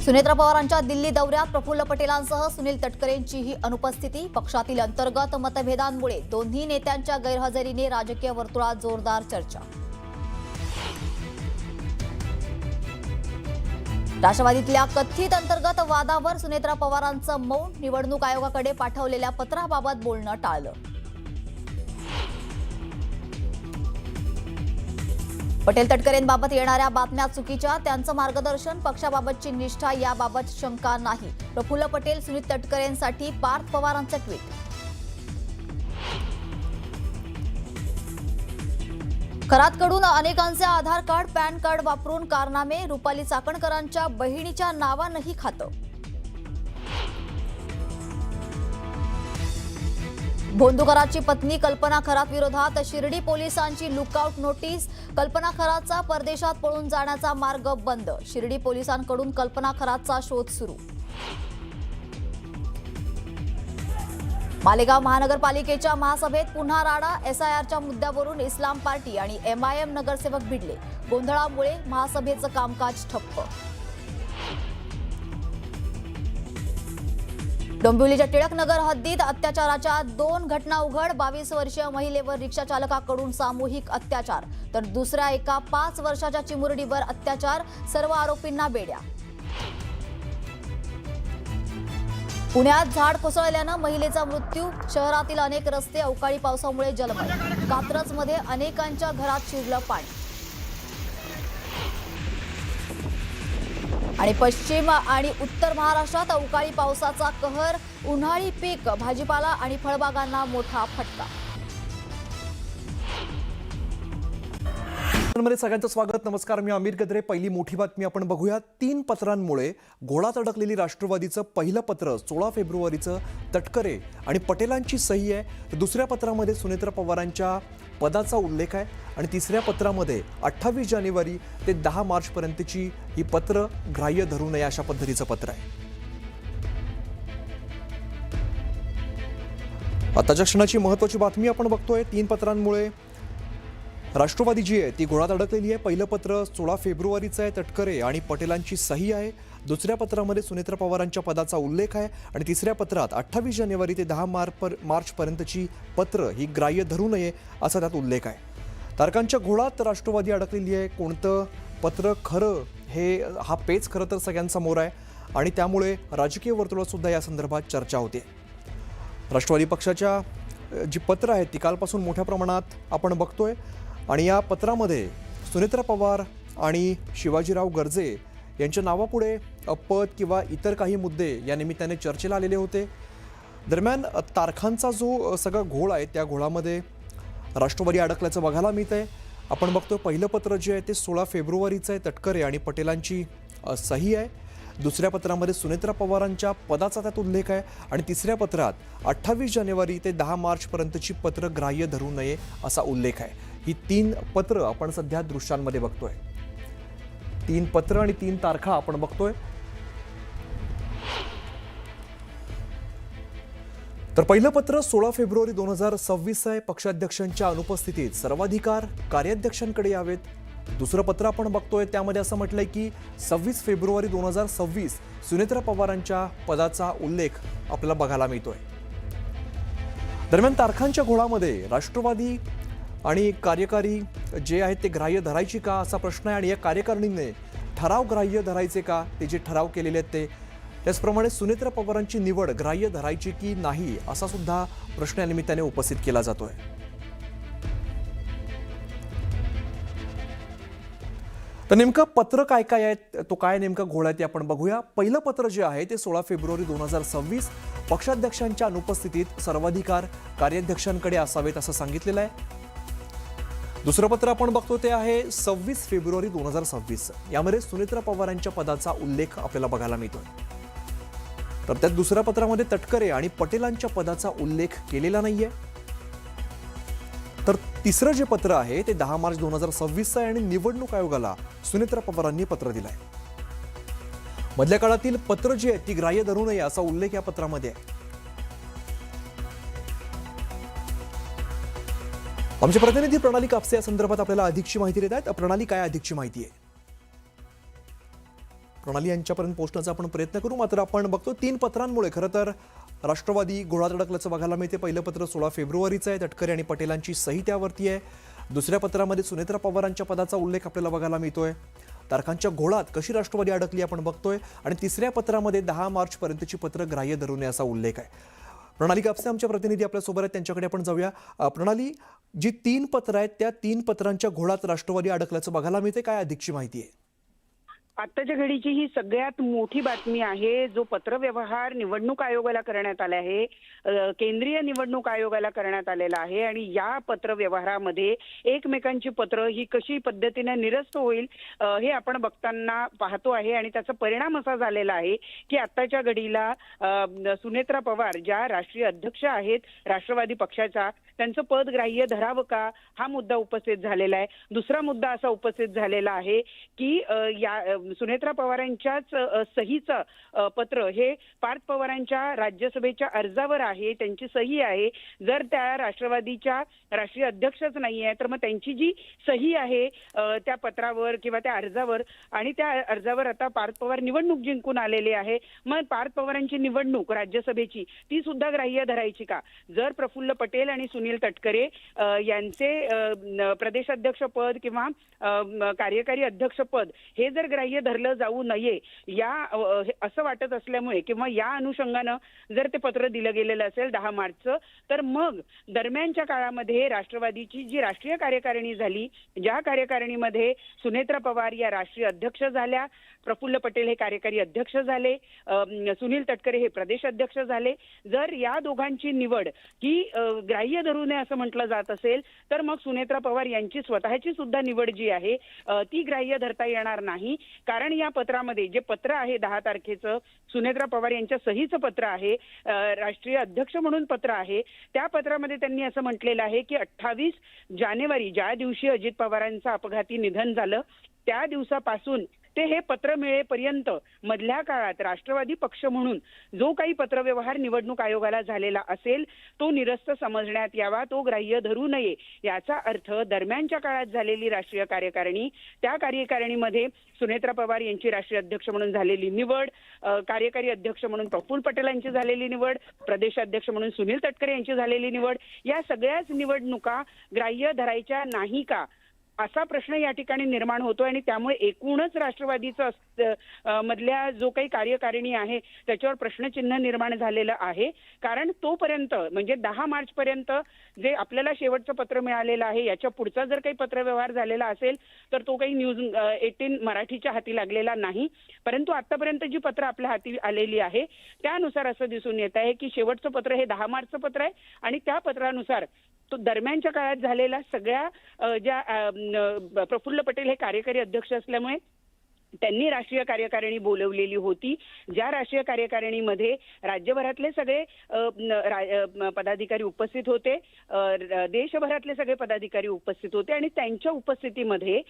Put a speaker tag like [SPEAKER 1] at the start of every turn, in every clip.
[SPEAKER 1] सुनेत्रा पवारांच्या दिल्ली दौऱ्यात प्रफुल्ल पटेलांसह सुनील तटकरेंचीही अनुपस्थिती। पक्षातील अंतर्गत मतभेदांमुळे दोन्ही नेत्यांच्या गैरहजेरीने राजकीय वर्तुळात जोरदार चर्चा। राष्ट्रवादीतल्या कथित अंतर्गत वादावर सुनेत्रा पवारांचं मौन। निवडणूक आयोगाकडे पाठवलेल्या पत्राबाबत बोलणं टाळलं। पटेल तटकरेंबाबत येणाऱ्या बातम्या चुकीच्या, त्यांचं मार्गदर्शन, पक्षाबाबतची निष्ठा याबाबत शंका नाही। प्रफुल्ल पटेल सुनील तटकरेंसाठी पार्थ पवारांचं ट्विट। खरातकडून अनेकांचे आधार कार्ड, पॅन कार्ड वापरून कारनामे। रुपाली चाकणकरांच्या बहिणीच्या नावानंही खातं। भोंदूकराची पत्नी कल्पना खरात विरोधात शिर्डी पोलिसांची लुकआउट नोटीस। कल्पना खरातचा परदेशात पळून जाण्याचा मार्ग बंद। शिर्डी पोलिसांकडून कल्पना खरातचा शोध सुरू। मालेगाव महानगरपालिकेच्या महासभेत पुन्हा राडा। एसआयआरच्या मुद्द्यावरून इस्लाम पार्टी आणि एमआयएम नगरसेवक भिडले। गोंधळामुळे महासभेचं कामकाज ठप्प। डोंबिवलीच्या टिळकनगर हद्दीत अत्याचाराच्या 2 घटना उघड। 22 वर्षीय महिलेवर रिक्षा चालकाकडून सामूहिक अत्याचार, तर दुसऱ्या एका 5 वर्षाच्या चिमुरडीवर अत्याचार। सर्व आरोपींना बेड्या। पुण्यात झाड कोसळल्यानं महिलेचा मृत्यू। शहरातील अनेक रस्ते अवकाळी पावसामुळे जलमय। कात्रजमध्ये अनेकांच्या घरात शिरलं पाणी। आणि पश्चिम आणि उत्तर महाराष्ट्रात अवकाळी पावसाचा कहर। उन्हाळी पीक, भाजीपाला आणि फळबागांना मोठा फटका।
[SPEAKER 2] सगळ्यांचं स्वागत। नमस्कार, मी अमीर गद्रे। पहिली मोठी बातमी आपण बघूया। 3 पत्रांमुळे घोळात अडकलेली राष्ट्रवादीचं पहिलं पत्र 16 फेब्रुवारीचं तटकरे आणि पटेलांची सही आहे। दुसऱ्या पत्रामध्ये सुनेत्रा पवारांच्या पदाचा उल्लेख आहे आणि तिसऱ्या पत्रामध्ये 28 जानेवारी ते 10 मार्च पर्यंतची ही पत्र ग्राह्य धरू नये अशा पद्धतीचं पत्र आहे। आताच्या क्षणाची महत्त्वाची बातमी आपण बघतोय। 3 पत्रांमुळे राष्ट्रवादी जी आहे ती घोळात अडकलेली आहे। पहिलं पत्र 16 फेब्रुवारीचं आहे, तटकरे आणि पटेलांची सही आहे। दुसऱ्या पत्रामध्ये सुनेत्रा पवारांच्या पदाचा उल्लेख आहे आणि तिसऱ्या पत्रात 28 जानेवारी ते 10 मार्च पर्यंतची पत्र ही ग्राह्य धरू नये असा त्यात उल्लेख आहे। तारखांच्या घोळात राष्ट्रवादी अडकलेली आहे। कोणतं पत्र खरं हा पेच खरं तर सगळ्यांसमोर आहे आणि त्यामुळे राजकीय वर्तुळात सुद्धा या संदर्भात चर्चा होते। राष्ट्रवादी पक्षाच्या जी पत्र आहेत ती कालपासून मोठ्या प्रमाणात आपण बघतोय आणि या पत्रामध्ये सुनेत्रा पवार आणि शिवाजीराव गर्जे यांच्या नावापुढे पद किंवा इतर काही मुद्दे या निमित्ताने चर्चेला आलेले होते। दरम्यान तारखांचा जो सगळा घोळ आहे त्या घोळामध्ये राष्ट्रवादी अडकल्याचं बघायला मिळत आहे। आपण बघतोय पहिलं पत्र जे आहे ते 16 फेब्रुवारीचं आहे, तटकरे आणि पटेलांची सही आहे। दुसऱ्या पत्रामध्ये सुनेत्रा पवारांच्या पदाचा त्यात उल्लेख आहे आणि तिसऱ्या पत्रात 28 जानेवारी ते 10 मार्च पर्यंतची पत्र ग्राह्य धरू नये असा उल्लेख आहे। ही 3 पत्र आपण सध्या दृश्यांमध्ये बघतोय। 3 पत्र आणि 3 तारखा आपण बघतोय। तर पहिलं पत्र 16 फेब्रुवारी 2026 आहे। पक्षाध्यक्षांच्या अनुपस्थितीत सर्वाधिकार कार्याध्यक्षांकडे यावेत। दुसरं पत्र आपण बघतोय त्यामध्ये असं म्हटलंय की 26 फेब्रुवारी 2026 सुनेत्रा पवारांच्या पदाचा उल्लेख आपल्याला बघायला मिळतोय। दरम्यान तारखांच्या घोळामध्ये राष्ट्रवादी आणि कार्यकारी जे आहेत ते ग्राह्य धरायची का असा प्रश्न आहे आणि या कार्यकारिणीने ठराव ग्राह्य धरायचे का, ते जे ठराव केलेले आहेत ते, त्याचप्रमाणे सुनेत्रा पवारांची निवड ग्राह्य धरायची की नाही असा सुद्धा प्रश्न या निमित्ताने उपस्थित केला जातोय। तर नेमकं पत्र काय काय आहे, तो काय नेमका घोळ आहे ते आपण बघूया। पहिलं पत्र जे आहे ते 16 फेब्रुवारी 2026 पक्षाध्यक्षांच्या अनुपस्थितीत सर्वाधिकार कार्याध्यक्षांकडे असावेत असं सांगितलेलं आहे। दुसरं पत्र आपण बघतो ते आहे 26 फेब्रुवारी 2026। यामध्ये सुनेत्रा पवारांच्या पदाचा उल्लेख आपल्याला बघायला मिळतोय। तर त्यात दुसऱ्या पत्रामध्ये तटकरे आणि पटेलांच्या पदाचा उल्लेख केलेला नाहीये। तर तिसरं जे पत्र आहे ते 10 मार्च 2026 आहे आणि निवडणूक आयोगाला सुनेत्रा पवारांनी पत्र दिलंय। मधल्या काळातील पत्र जी आहे ती ग्राह्य धरू नये असा उल्लेख या पत्रामध्ये आहे। आमचे प्रतिनिधी प्रणाली कापसे या संदर्भात आपल्याला अधिकची माहिती देत आहेत। प्रणाली, काय अधिकची माहिती आहे? प्रणाली यांच्यापर्यंत पोहोचण्याचा आपण प्रयत्न करू. मात्र आपण बघतो 3 पत्रांमुळे खरं तर राष्ट्रवादी घोळात अडकल्याचं बघायला मिळते. पहिलं पत्र 16 फेब्रुवारीचं आहे, तटकरे आणि पटेलांची सही त्यावरती आहे. दुसऱ्या पत्रामध्ये सुनेत्रा पवारांच्या पदाचा उल्लेख आपल्याला बघायला मिळतोय. तारखांच्या घोळात कशी राष्ट्रवादी अडकली आपण बघतोय. आणि तिसऱ्या पत्रामध्ये 10 मार्चपर्यंतची पत्र ग्राह्य धरू नये असा उल्लेख आहे. प्रणाली कापसे आमच्या प्रतिनिधी आपल्यासोबत आहेत, त्यांच्याकडे आपण जाऊया. प्रणाली, जी 3 पत्र आहेत त्या 3 पत्रांच्या घोळात राष्ट्रवादी अडकल्याचं बघायला मिळते, काय अधिकची माहिती आहे?
[SPEAKER 3] आत्ताच्या घडीची ही सगळ्यात मोठी बातमी आहे. जो पत्रव्यवहार निवडणूक आयोगाला करण्यात आला आहे, केंद्रीय निवडणूक आयोगाला करण्यात आलेला आहे आणि या पत्रव्यवहारामध्ये एकमेकांची पत्र ही कशी पद्धतीने निरस्त होईल हे आपण बघताना पाहतो आहे. आणि त्याचा परिणाम असा झालेला आहे की आत्ताच्या घडीला सुनेत्रा पवार ज्या राष्ट्रीय अध्यक्ष आहेत राष्ट्रवादी पक्षाच्या, त्यांचं पद ग्राह्य धरावं का हा मुद्दा उपस्थित झालेला आहे. दुसरा मुद्दा असा उपस्थित झालेला आहे की या सुनेत्रा पवारांच्याच सहीचं पत्र हे पार्थ पवारांच्या राज्यसभेच्या अर्जावर आहे, त्यांची सही आहे. जर त्या राष्ट्रवादीच्या राष्ट्रीय अध्यक्षच नाही आहे तर मग त्यांची जी सही आहे त्या पत्रावर किंवा त्या अर्जावर, आणि त्या अर्जावर आता पार्थ पवार निवडणूक जिंकून आलेले आहे, मग पार्थ पवारांची निवडणूक राज्यसभेची ती सुद्धा ग्राह्य धरायची का? जर प्रफुल्ल पटेल आणि सुनील तटकरे यांचे प्रदेशाध्यक्ष पद किंवा कार्यकारी अध्यक्ष पद हे जर ग्राह्य धरलं जाऊ नये या असं वाटत असल्यामुळे किंवा या अनुषंगानं जर ते पत्र दिलं गेलेलं असेल 10 मार्चचं, तर मग दरम्यानच्या काळामध्ये राष्ट्रवादीची जी राष्ट्रीय कार्यकारिणी झाली, ज्या कार्यकारिणीमध्ये सुनेत्रा पवार या राष्ट्रीय अध्यक्ष झाल्या, प्रफुल्ल पटेल हे कार्यकारी अध्यक्ष झाले, सुनील तटकरे हे प्रदेश अध्यक्ष झाले, जर या दोघांची निवड ही ग्राह्य धरू नये असं म्हटलं जात असेल तर मग सुनेत्रा पवार यांची स्वतःची सुद्धा निवड जी आहे ती ग्राह्य धरता येणार नाही. कारण या पत्रामध्ये जे पत्र आहे 10 तारखेचं सुनेत्रा पवार यांच्या सहीचं पत्र आहे, राष्ट्रीय अध्यक्ष म्हणून पत्र आहे, त्या पत्रामध्ये त्यांनी असं म्हटलेलं आहे की 28 जानेवारी ज्या दिवशी अजित पवारांचं अपघाती निधन झालं त्या दिवसापासून ते हे पत्र मिळेपर्यंत मधल्या काळात राष्ट्रवादी पक्ष म्हणून जो काही पत्रव्यवहार निवडणूक आयोगाला झालेला असेल तो निरस्त समजण्यात यावा, तो ग्राह्य धरू नये. याचा अर्थ दरम्यानच्या काळात झालेली राष्ट्रीय कार्यकारिणी, त्या कार्यकारिणीमध्ये सुनेत्रा पवार यांची राष्ट्रीय अध्यक्ष म्हणून झालेली निवड, कार्यकारी अध्यक्ष म्हणून प्रफुल्ल पटेल यांची झालेली निवड, प्रदेशाध्यक्ष म्हणून सुनील तटकरे यांची झालेली निवड, या सगळ्याच निवडणुका ग्राह्य धरायच्या नाही का असा प्रश्न या ठिकाणी निर्माण होतो. आणि त्यामुळे एकूणच राष्ट्रवादीचं मधल्या जो काही कार्यकारिणी आहे त्याच्यावर प्रश्नचिन्ह निर्माण झालेलं आहे. कारण तोपर्यंत म्हणजे 10 मार्च पर्यंत जे आपल्याला शेवटचं पत्र मिळालेलं आहे याच्या पुढचा जर काही पत्रव्यवहार झालेला असेल तर तो काही न्यूज 18 मराठीच्या हाती लागलेला नाही. परंतु आतापर्यंत जी पत्र आपल्या हाती आलेली आहे त्यानुसार असं दिसून येत आहे की शेवटचं पत्र हे 10 मार्चचं पत्र आहे आणि त्या पत्रानुसार तो दरम्यानच्या काळात झालेला सगळ्या ज्या प्रफुल्ल पटेल हे कार्यकारी अध्यक्ष असल्यामुळे त्यांनी राष्ट्रीय कार्यकारिणी बोलवलेली होती, ज्या राष्ट्रीय कार्यकारिणीमध्ये राज्यभरातले सगळे पदाधिकारी उपस्थित होते, देशभरातले सगळे पदाधिकारी उपस्थित होते आणि त्यांच्या उपस्थितीमध्ये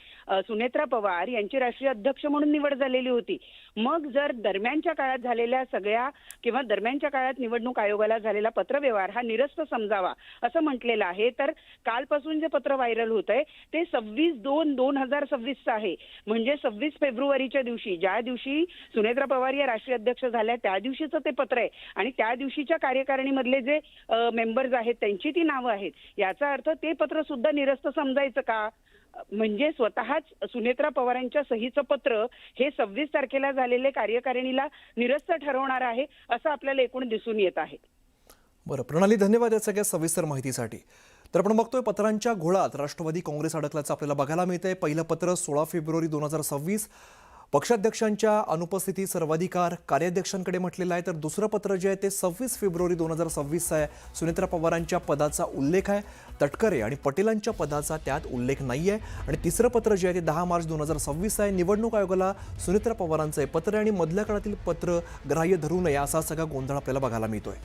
[SPEAKER 3] सुनेत्रा पवार यांची राष्ट्रीय अध्यक्ष म्हणून निवड झालेली होती. मग जर दरम्यानच्या काळात झालेल्या सगळ्या किंवा दरम्यानच्या काळात निवडणूक आयोगाला झालेला पत्रव्यवहार हा निरस्त समजावा असं म्हटलेलं आहे, तर कालपासून जे पत्र व्हायरल होत आहे ते 26/2/2026 आहे. म्हणजे 26 फेब्रुवारीच्या दिवशी ज्या दिवशी सुनेत्रा पवार या राष्ट्रीय अध्यक्ष झाल्या त्या दिवशीचं ते पत्र आहे आणि त्या दिवशीच्या कार्यकारिणीमधले जे मेंबर्स आहेत त्यांची ती नावं आहेत. याचा अर्थ ते पत्र सुद्धा निरस्त समजायचं का? म्हणजे स्वतःच सुनेत्रा पवारांच्या सहीचं पत्र हे 26 तारखेला झालेले कार्यकारिणीला निरस्त ठरवणार आहे असं आपल्याला एकूण दिसून येत आहे.
[SPEAKER 2] बरं प्रणाली, धन्यवाद या सगळ्या सविस्तर माहितीसाठी. तर आपण बघतोय पत्रांच्या घोळात राष्ट्रवादी काँग्रेस अडकल्याचं आपल्याला बघायला मिळतंय. पहिलं पत्र 16 फेब्रुवारी 2026 पक्षाध्यक्षांच्या अनुपस्थितीत सर्वाधिकार कार्याध्यक्षांकडे म्हटलेलं आहे, तर दुसरं पत्र जे आहे ते 26 फेब्रुवारी 2026 आहे. सुनेत्रा पवारांच्या पदाचा उल्लेख आहे, तटकरे आणि पटेलांच्या पदाचा त्यात उल्लेख नाही आहे. आणि तिसरं पत्र जे आहे ते 10 मार्च 2026 आहे. निवडणूक आयोगाला सुनेत्रा पवारांचं आहे पत्र आणि मधल्या काळातील पत्र ग्राह्य धरू नये असा सगळा गोंधळ आपल्याला बघायला मिळतोय.